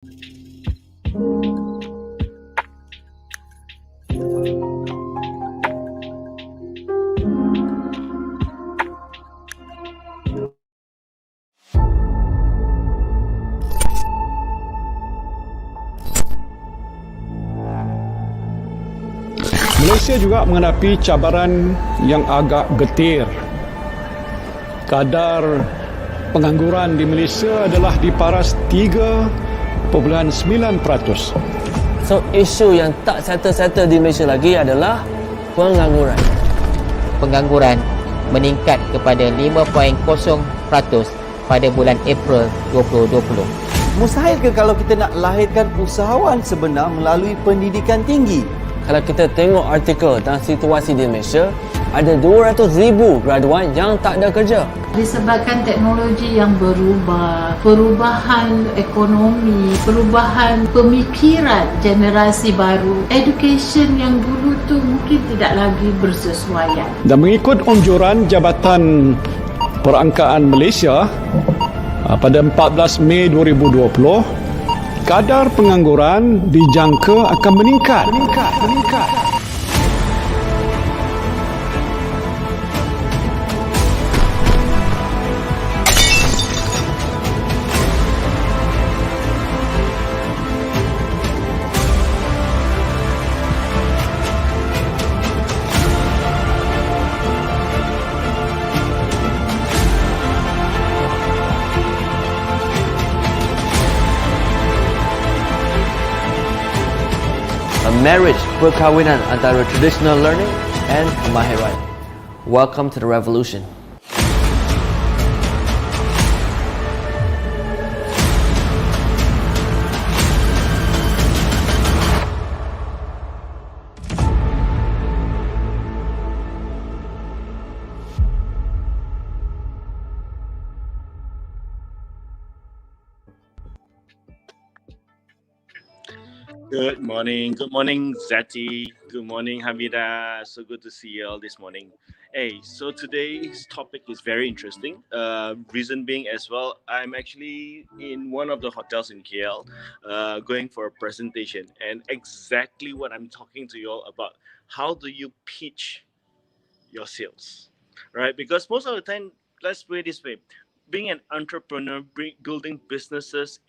Malaysia juga menghadapi cabaran yang agak getir. Kadar pengangguran di Malaysia adalah di paras 3.9%. So, isu yang tak settle-settle di Malaysia lagi adalah pengangguran. Pengangguran meningkat kepada 5.0% pada bulan April 2020. Mustahil ke kalau kita nak lahirkan usahawan sebenar melalui pendidikan tinggi? Kalau kita tengok artikel tentang situasi di Malaysia, ada 200,000 graduan yang tak ada kerja. Disebabkan teknologi yang berubah, perubahan ekonomi, perubahan pemikiran generasi baru, education yang dulu tu mungkin tidak lagi bersesuaian. Dan mengikut anjuran Jabatan Perangkaan Malaysia pada 14 Mei 2020, kadar pengangguran dijangka akan meningkat. A marriage, perkahwinan antara traditional learning and kemahiran. Welcome to the revolution. Good morning Zati, good morning Hamida, so good to see you all this morning. Hey, so today's topic is very interesting, reason being as well, I'm actually in one of the hotels in KL, going for a presentation, and exactly what I'm talking to you all about, how do you pitch your sales, right? Because most of the time, let's put it this way, being an entrepreneur, building businesses,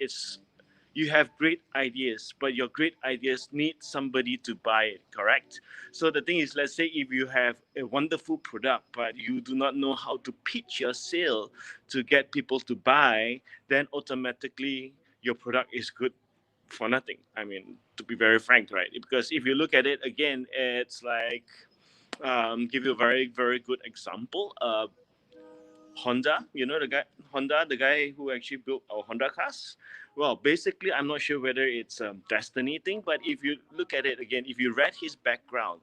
you have great ideas, but your great ideas need somebody to buy it, correct? So the thing is, let's say if you have a wonderful product, but you do not know how to pitch your sale to get people to buy, then automatically your product is good for nothing. I mean, to be very frank, right? Because if you look at it again, it's like, give you a very, very good example. Honda, you know the guy who actually built our Honda cars. Well, basically, I'm not sure whether it's a destiny thing, but if you look at it again, if you read his background,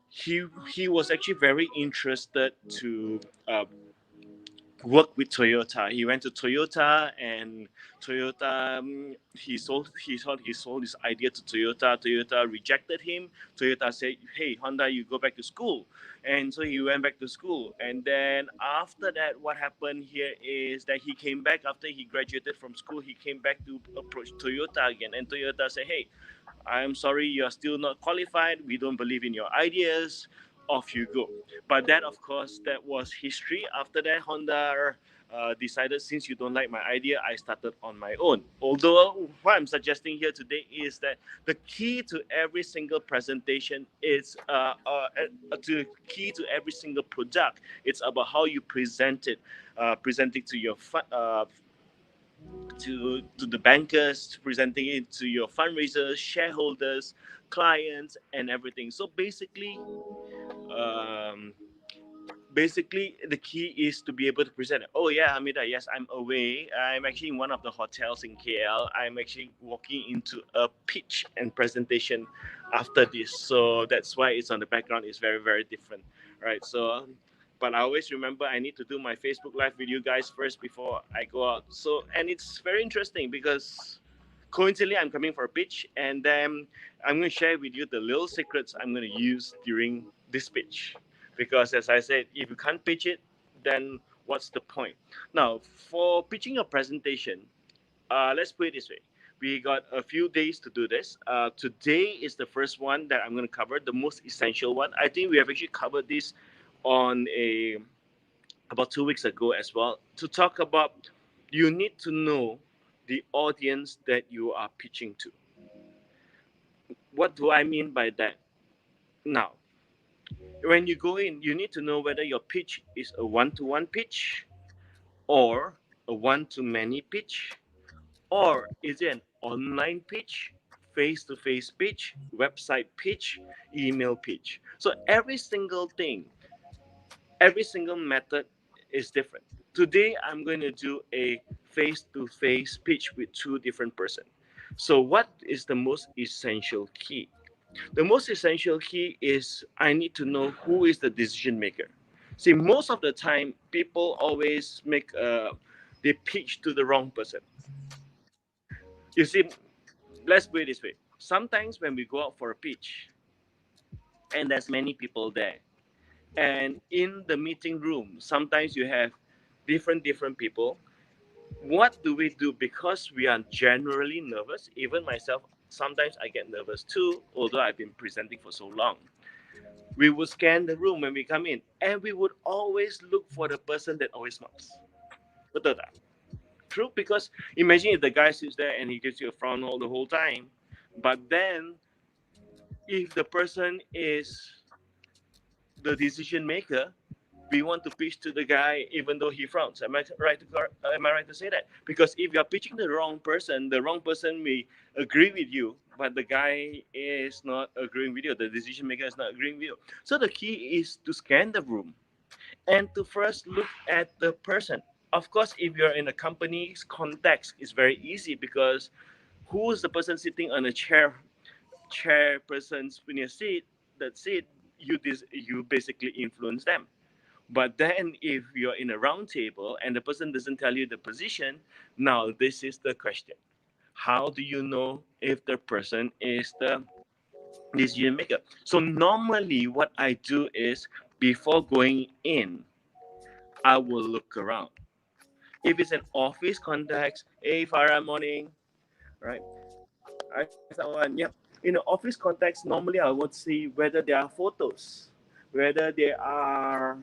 he was actually very interested to work with Toyota. He went to Toyota, and Toyota, he sold his idea to Toyota. Toyota rejected him. Toyota said, "Hey, Honda, you go back to school." And so he went back to school. And then after that, what happened here is that he came back after he graduated from school. He came back to approach Toyota again, and Toyota said, "Hey, I'm sorry, you're still not qualified. We don't believe in your ideas. Off you go." But that, of course, that was history. After that, Honda decided, since you don't like my idea, I started on my own. Although what I'm suggesting here today is that the key to every single presentation is to key to every single product. It's about how you present it, presenting to your to the bankers, presenting it to your fundraisers, shareholders, clients, and everything. So basically the key is to be able to present it. Oh yeah, Hamida, yes, I'm away. I'm actually in one of the hotels in KL. I'm actually walking into a pitch and presentation after this. So that's why it's on the background. It's very, very different, right? So but I always remember I need to do my Facebook Live with you guys first before I go out. So, and it's very interesting because coincidentally, I'm coming for a pitch, and then I'm going to share with you the little secrets I'm going to use during this pitch. Because as I said, if you can't pitch it, then what's the point? Now, for pitching a presentation, let's put it this way. We got a few days to do this. Today is the first one that I'm going to cover, the most essential one. I think we have actually covered this on a about 2 weeks ago as well, to talk about you need to know the audience that you are pitching to. What do I mean by that? Now, when you go in, you need to know whether your pitch is a one-to-one pitch, or a one-to-many pitch, or is it an online pitch, face-to-face pitch, website pitch, email pitch. So every single method is different. Today, I'm going to do a face-to-face pitch with two different persons. So what is the most essential key? The most essential key is I need to know who is the decision maker. See, most of the time, people always they pitch to the wrong person. You see, let's put it this way. Sometimes when we go out for a pitch, and there's many people there, and in the meeting room, sometimes you have different people. What do we do? Because we are generally nervous, even myself, sometimes I get nervous too, although I've been presenting for so long. We would scan the room when we come in, and we would always look for the person that always smiles. Betul tak? True, because imagine if the guy sits there and he gives you a frown all the whole time, but then if the person is the decision maker, we want to pitch to the guy even though he frowns. Am I right to say that? Because if you are pitching the wrong person may agree with you, but the guy is not agreeing with you. The decision maker is not agreeing with you. So the key is to scan the room and to first look at the person. Of course, if you're in a company's context, it's very easy because who is the person sitting on a chairperson's seat? That's it. You basically influence them. But then if you're in a round table and the person doesn't tell you the position, now this is the question. How do you know if the person is the decision maker? So normally what I do is before going in, I will look around. If it's an office context, hey Farah, morning, right? I someone, yeah. In an office context, normally I would see whether there are photos, whether there are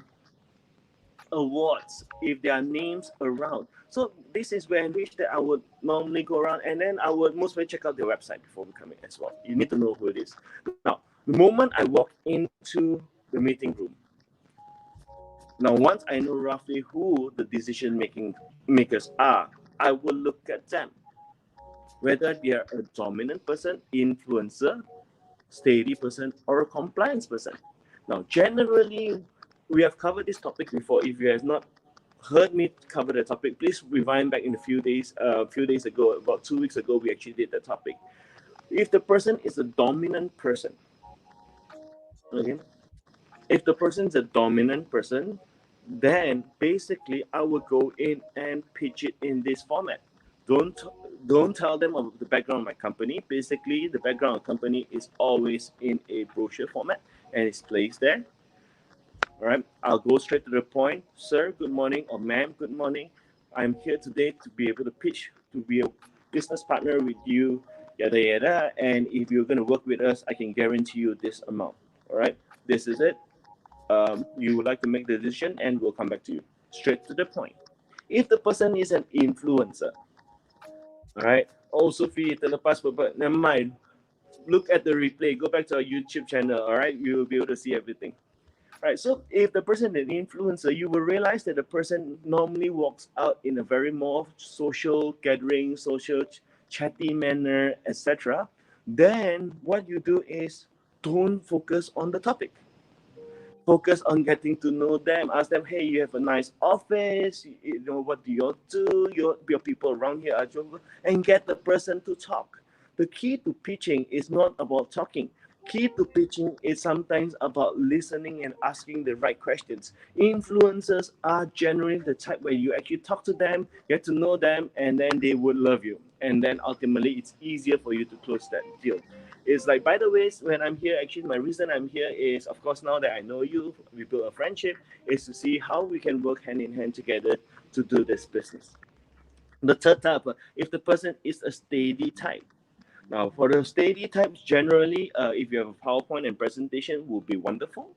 awards, if there are names around. So this is where in which that I would normally go around, and then I would mostly check out their website before we come in as well. You need to know who it is. Now, the moment I walk into the meeting room, now once I know roughly who the decision makers are, I will look at them. Whether they are a dominant person, influencer, steady person, or a compliance person. Now, generally, we have covered this topic before. If you have not heard me cover the topic, please rewind back in a few days ago, about 2 weeks ago, we actually did the topic. If the person is a dominant person, okay, if the person is a dominant person, then basically I will go in and pitch it in this format. Don't tell them about the background of my company. Basically, the background of the company is always in a brochure format and it's placed there. All right, I'll go straight to the point. Sir, good morning, or ma'am, good morning. I'm here today to be able to pitch, to be a business partner with you, yada yada. And if you're going to work with us, I can guarantee you this amount. All right, this is it. You would like to make the decision, and we'll come back to you. Straight to the point. If the person is an influencer, all right. Oh, Sophie, terlepas but never mind. Look at the replay. Go back to our YouTube channel. All right, you will be able to see everything. Right, so if the person is an influencer, you will realize that the person normally walks out in a very more social gathering, social chatty manner, etc. Then what you do is don't focus on the topic. Focus on getting to know them. Ask them, hey, you have a nice office. You know, what do you do? Your people around here are joking, and get the person to talk. The key to pitching is not about talking. Key to pitching is sometimes about listening and asking the right questions. Influencers are generally the type where you actually talk to them, get to know them, and then they would love you. And then ultimately, it's easier for you to close that deal. It's like, by the way, when I'm here, actually, my reason I'm here is, of course, now that I know you, we built a friendship, is to see how we can work hand in hand together to do this business. The third type, if the person is a steady type. Now, for the steady types, generally, if you have a PowerPoint and presentation, will be wonderful,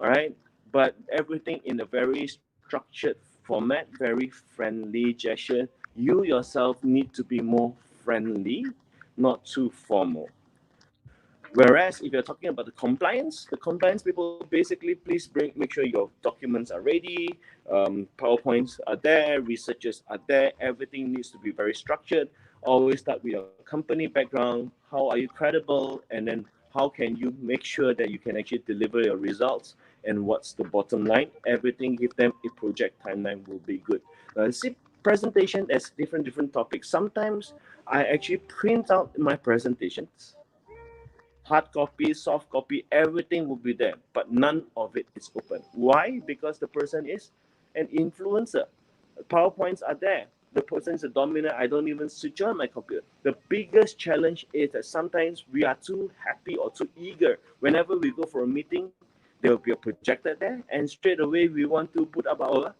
all right? But everything in a very structured format, very friendly gesture. You yourself need to be more friendly, not too formal. Whereas if you're talking about the compliance people basically please make sure your documents are ready, PowerPoints are there, researchers are there, everything needs to be very structured. Always start with your company background, how are you credible, and then how can you make sure that you can actually deliver your results, and what's the bottom line. Everything, give them a project timeline will be good. See, presentation as different topics. Sometimes I actually print out my presentations, hard copy, soft copy, everything will be there, but none of it is open. Why? Because the person is an influencer. PowerPoints are there. The person is a dominant. I don't even switch on my computer. The biggest challenge is that sometimes we are too happy or too eager. Whenever we go for a meeting, there will be a projector there, and straight away we want to put up our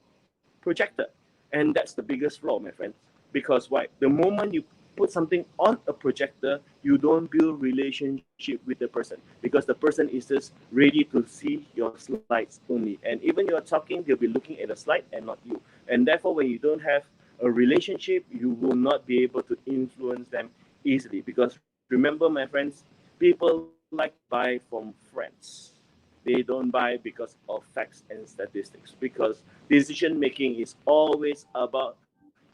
projector. And that's the biggest flaw, my friends. Because why? The moment you put something on a projector, you don't build relationship with the person, because the person is just ready to see your slides only. And even you're talking, they'll be looking at the slide and not you. And therefore, when you don't have a relationship, you will not be able to influence them easily. Because remember, my friends, people like to buy from friends. They don't buy because of facts and statistics, because decision making is always about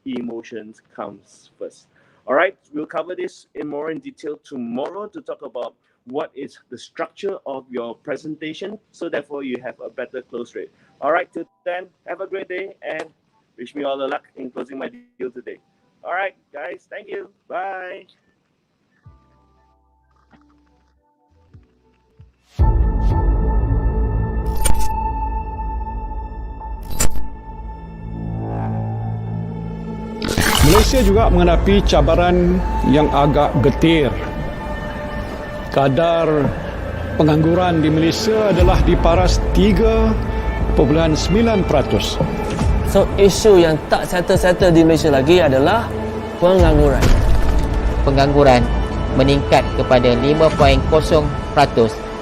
emotions comes first. All right, we'll cover this more in detail tomorrow to talk about what is the structure of your presentation, so therefore you have a better close rate. All right, till then, have a great day and wish me all the luck in closing my deal today. All right, guys, thank you. Bye. Malaysia juga menghadapi cabaran yang agak getir. Kadar pengangguran di Malaysia adalah di paras 3.9%. So, isu yang tak settle-settle di Malaysia lagi adalah pengangguran. Pengangguran meningkat kepada 5.0%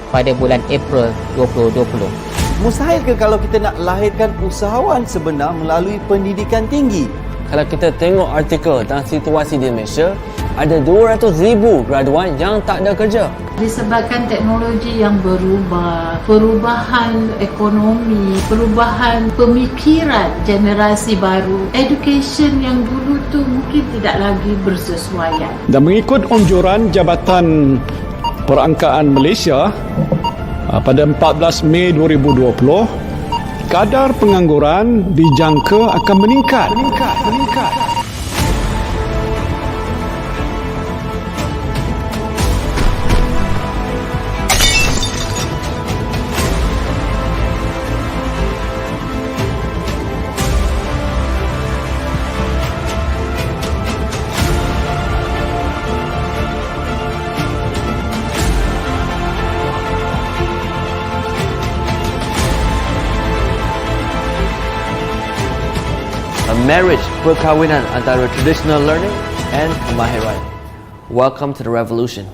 pada bulan April 2020. Mustahil ke kalau kita nak lahirkan usahawan sebenar melalui pendidikan tinggi? Kalau kita tengok artikel tentang situasi di Malaysia, ada 200,000 graduan yang tak ada kerja. Disebabkan teknologi yang berubah, perubahan ekonomi, perubahan pemikiran generasi baru, education yang dulu tu mungkin tidak lagi bersesuaian. Dan mengikut anjuran Jabatan Perangkaan Malaysia pada 14 Mei 2020, kadar pengangguran dijangka akan meningkat. Marriage, perkahwinan antara traditional learning and kemahiran. Welcome to the revolution.